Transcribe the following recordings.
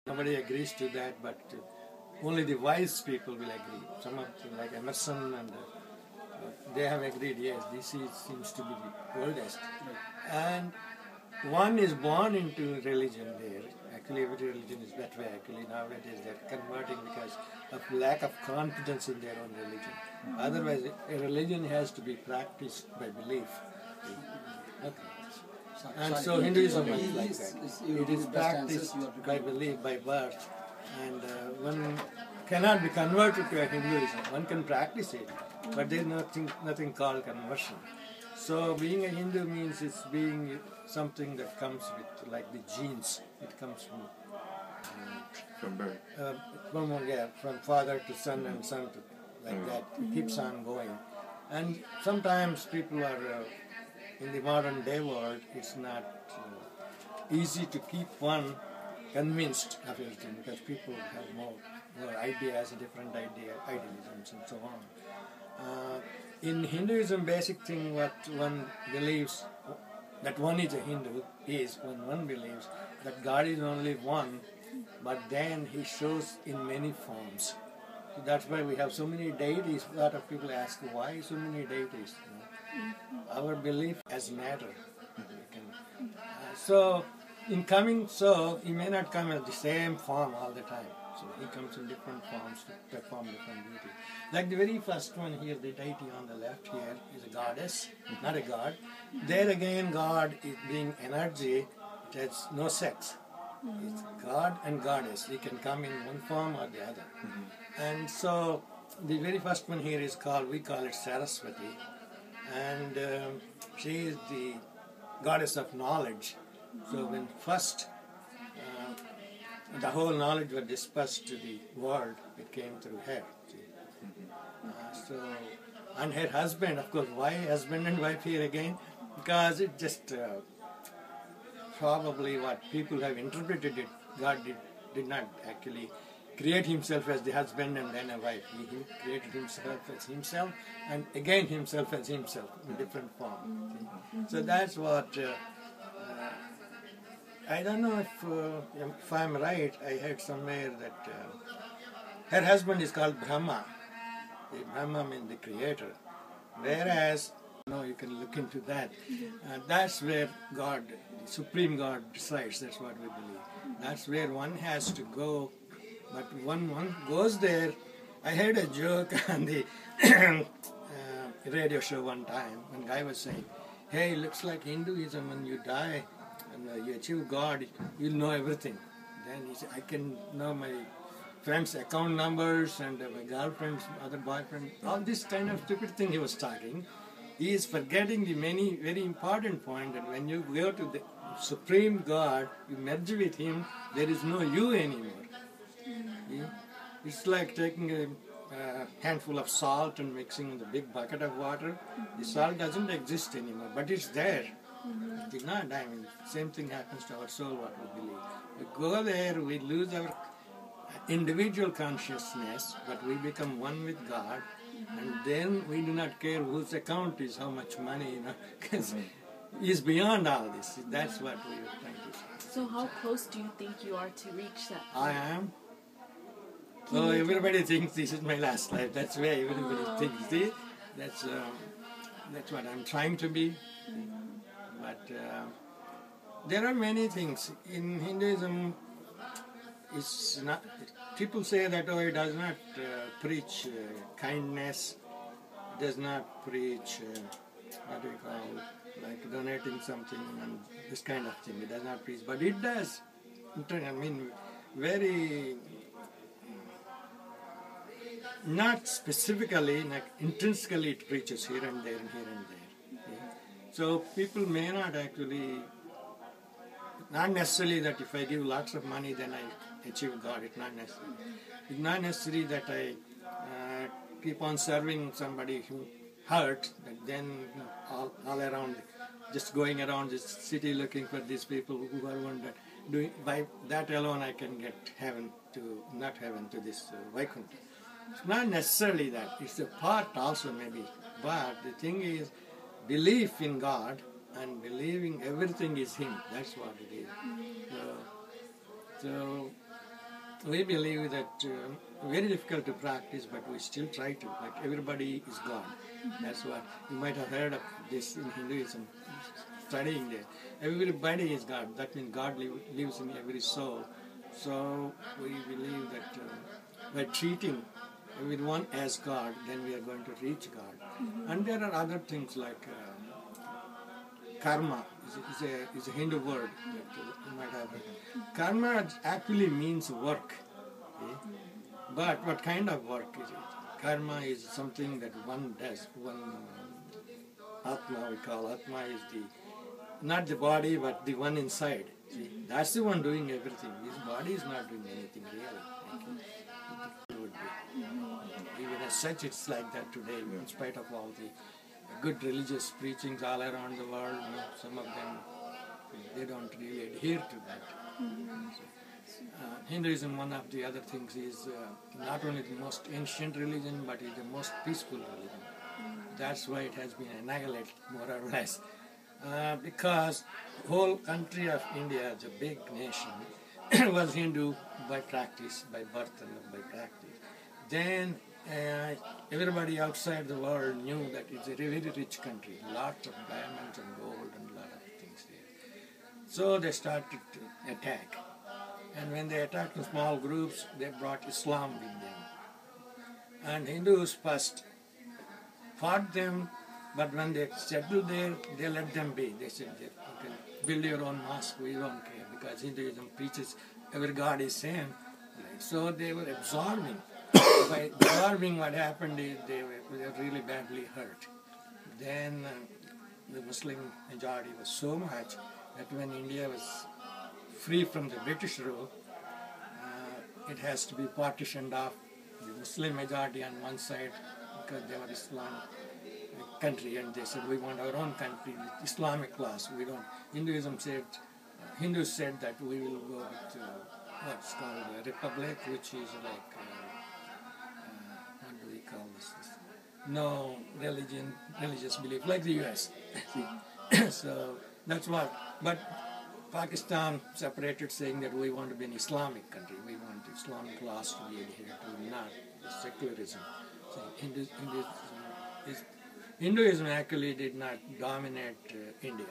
Nobody agrees to that, but only the wise people will agree. Some of them, like Emerson, and they have agreed, yes, seems to be the oldest. And one is born into religion there. Actually, every religion is that way. Actually, nowadays they're converting because of lack of confidence in their own religion. Otherwise, a religion has to be practiced by belief. Okay. And so Hinduism is like that. It is practiced by belief, by birth, and one cannot be converted to a Hinduism. One can practice it, but there is nothing called conversion. So being a Hindu means it's being something that comes with, like the genes. It comes from birth. From father to son and son to like that. It keeps on going. And sometimes people are in the modern day world, it's not easy to keep one convinced of everything because people have more ideas, different idealisms and so on. In Hinduism, basic thing what one believes that one is a Hindu is when one believes that God is only one, but then He shows in many forms. So that's why we have so many deities. A lot of people ask why so many deities. Our belief as matter. So in coming, He may not come as the same form all the time. So He comes in different forms to perform different duty. Like the very first one here, the deity on the left here is a goddess, not a god. There again, God is being energy. It has no sex. It's God and goddess. He can come in one form or the other. And so the very first one here is we call it Saraswati. And she is the goddess of knowledge. So when first the whole knowledge was dispersed to the world, it came through her. And her husband, of course, why husband and wife here again? Because it just probably what people have interpreted it. God did not actually create Himself as the husband and then a wife. He created Himself as Himself and again Himself as Himself in different form. So that's what, I don't know if I'm right, I heard somewhere that her husband is called Brahma. Brahma means the creator. Whereas, you can look into that. That's where God, the Supreme God resides, that's what we believe. That's where one has to go. But when one goes there, I heard a joke on the radio show one time. One guy was saying, hey, looks like Hinduism, when you die and you achieve God, you'll know everything. Then he said, I can know my friends' account numbers and my girlfriend's other boyfriend, all this kind of stupid thing he was talking. He is forgetting the many very important point that when you go to the Supreme God, you merge with Him, there is no you anymore. It's like taking a handful of salt and mixing in the big bucket of water. The salt doesn't exist anymore, but it's there. It is not. Same thing happens to our soul, what we believe. We go there, we lose our individual consciousness, but we become one with God, and then we do not care whose account is, how much money, because He's beyond all this. That's what we are trying to say. So how close do you think you are to reach that point? I am. So everybody thinks this is my last life. That's where everybody thinks. See, that's what I'm trying to be. But there are many things in Hinduism. It's not. People say that it does not preach kindness. Does not preach what do you call, like donating something and this kind of thing. It does not preach, but it does. Very. Not specifically, like intrinsically it preaches here and there and here and there. Okay? So people may not actually, not necessarily that if I give lots of money then I achieve God, it's not necessary. It's not necessary that I keep on serving somebody who hurt, but then all around, just going around this city looking for these people who are wounded. By that alone I can get not heaven, to this Vaikuntha. It's not necessarily that. It's a part also maybe. But the thing is, belief in God and believing everything is Him. That's what it is. So we believe that very difficult to practice, but we still try to. Like everybody is God. That's what you might have heard of this in Hinduism, studying there. Everybody is God. That means God lives in every soul. So we believe that by treating everyone as God, then we are going to reach God. And there are other things like karma is a Hindu word that you might have heard. Karma actually means work. Okay? But what kind of work is it? Karma is something that one does. One Atma, we call Atma, is not the body, but the one inside. See, that's the one doing everything. His body is not doing anything really. It would be. Even as such, it's like that today, in spite of all the good religious preachings all around the world. Some of them, they don't really adhere to that. Hinduism, one of the other things, is not only the most ancient religion, but is the most peaceful religion. That's why it has been annihilated, more or less. Because the whole country of India, the big nation, was Hindu by practice, by birth and by practice. Then everybody outside the world knew that it's a very rich country, lots of diamonds and gold and a lot of things there. So they started to attack. And when they attacked in small groups, they brought Islam with them. And Hindus first fought them, but when they settled there, they let them be. They said, you can build your own mosque, we don't care, because Hinduism preaches every God is same. So they were absorbing. By absorbing, what happened is they were really badly hurt. Then the Muslim majority was so much that when India was free from the British rule, it has to be partitioned off, the Muslim majority on one side, because they were Islamic country, and they said, we want our own country with Islamic laws. We don't. Hindus said that we will go with what's called a republic, which is like, what do we call this? No religious belief, like the US. So that's what. But Pakistan separated, saying that we want to be an Islamic country. We want Islamic laws to be adhered to, not secularism. So Hinduism actually did not dominate India.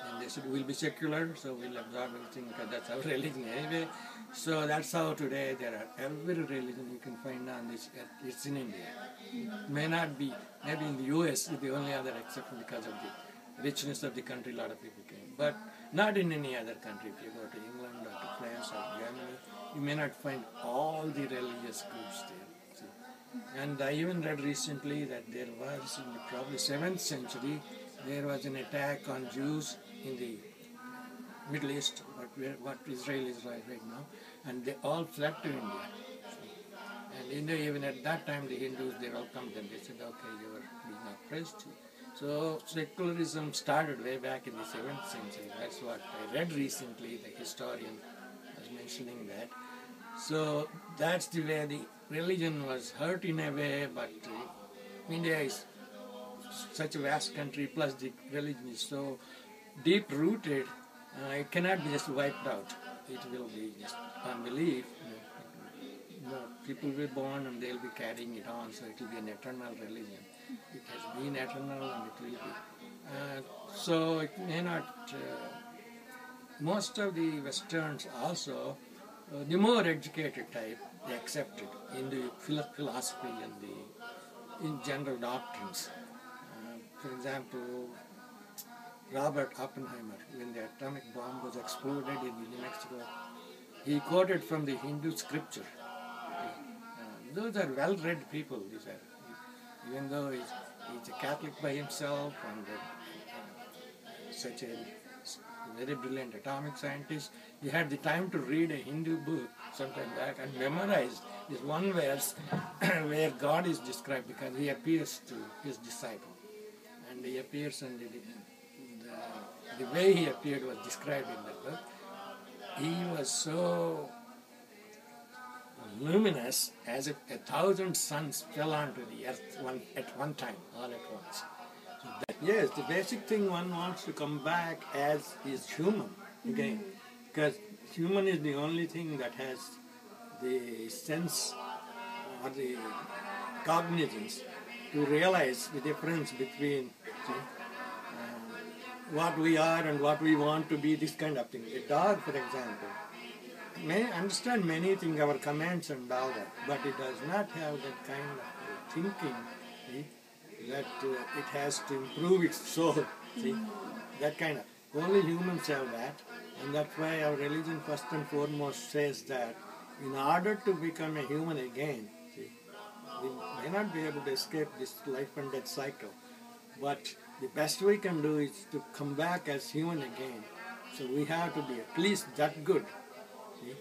And they said, we'll be secular, so we'll absorb everything because that's our religion anyway. So that's how today there are every religion you can find on this earth, it's in India. It may not be, maybe in the US is the only other exception because of the richness of the country, a lot of people came. But not in any other country. If you go to England or to France or Germany, you may not find all the religious groups there. See? And I even read recently that there was, in the probably 7th century, there was an attack on Jews in the Middle East, what Israel is right now, and they all fled to India. And India, even at that time, the Hindus, they welcomed them. They said, okay, you are being oppressed. So secularism started way back in the 7th century. That's what I read recently, the historian was mentioning that. So that's the way the religion was hurt in a way, but India is such a vast country, plus the religion is so deep-rooted, it cannot be just wiped out. It will be just unbelief. People will be born and they'll be carrying it on, so it will be an eternal religion. It has been eternal and it will be. So it may not, most of the Westerns also, the more educated type, they accept it in the philosophy and in general doctrines. For example, Robert Oppenheimer, when the atomic bomb was exploded in New Mexico, he quoted from the Hindu scripture. Those are well-read people. These are, even though he's a Catholic by himself and such a very brilliant atomic scientist, he had the time to read a Hindu book sometime back and memorized this one verse where God is described, because he appears to his disciple. And he appears, and the way he appeared was described in the book. He was so luminous, as if 1,000 suns fell onto the earth at one time, all at once. So yes, the basic thing one wants to come back as is human again, because human is the only thing that has the sense or the cognizance to realize the difference between what we are and what we want to be, this kind of thing. A dog, for example, may understand many things, our commands and all that, but it does not have that kind of thinking, see, that it has to improve its soul, see, that kind of. Only humans have that, and that's why our religion first and foremost says that in order to become a human again, see, we may not be able to escape this life and death cycle, but the best we can do is to come back as human again. So we have to be at least that good, see,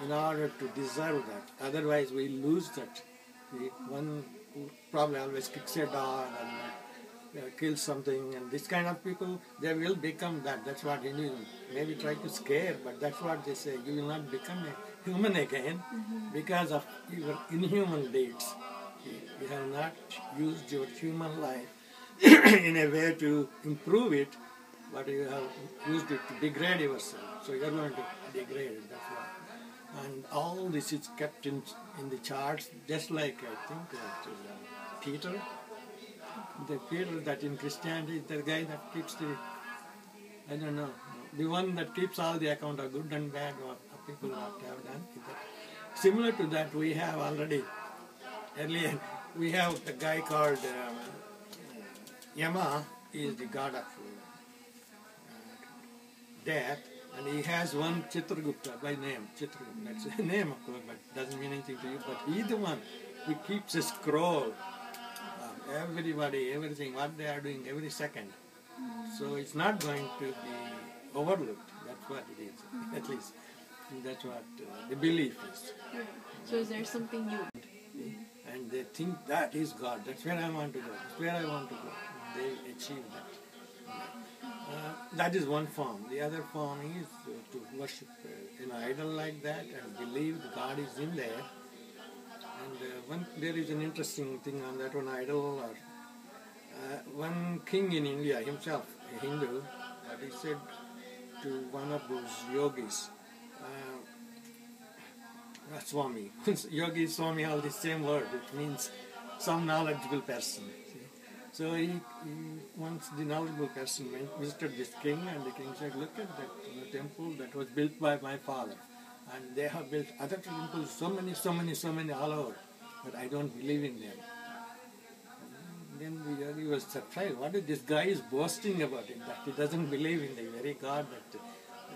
in order to deserve that. Otherwise we lose that. See, one who probably always kicks a dog and kills something, and this kind of people, they will become that. That's what Hinduism maybe try to scare, but that's what they say. You will not become a human again because of your inhuman deeds. You have not used your human life in a way to improve it, but you have used it to degrade yourself. So you're going to degrade it, that's why. And all this is kept in the charts, just like I think Peter. The Peter that in Christianity is the guy that keeps the, I don't know, the one that keeps all the account of good and bad what people what have done. Similar to that, we have already, earlier, we have a guy called Yama. He is the god of death, and he has one Chitragupta by name. Chitragupta, that's a name of course, but doesn't mean anything to you. But he's the one who keeps a scroll. Everybody, everything, what they are doing every second. So it's not going to be overlooked. That's what it is, at least. That's what the belief is. So is there something you... And they think that is God. That's where I want to go. That's where I want to go. They achieve that. That is one form. The other form is to worship an idol like that and believe God is in there. And there is an interesting thing on that one idol. One king in India himself, a Hindu, he said to one of those yogis, Swami. Yogi, Swami, all the same word. It means some knowledgeable person. See? So once the knowledgeable person visited this king, and the king said, look at that temple that was built by my father. And they have built other temples, so many all over. But I don't believe in them. Then the yogi was surprised. What is this guy is boasting about it? That he doesn't believe in the very God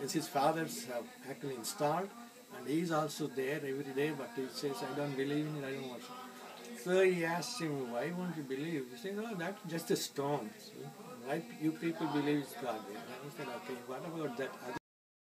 that his fathers have actually installed. And he is also there every day, but he says, I don't believe in it, I don't worship. So he asked him, why won't you believe? He said, oh, that's just a stone. So why you people believe it's God? And he said, okay, what about that other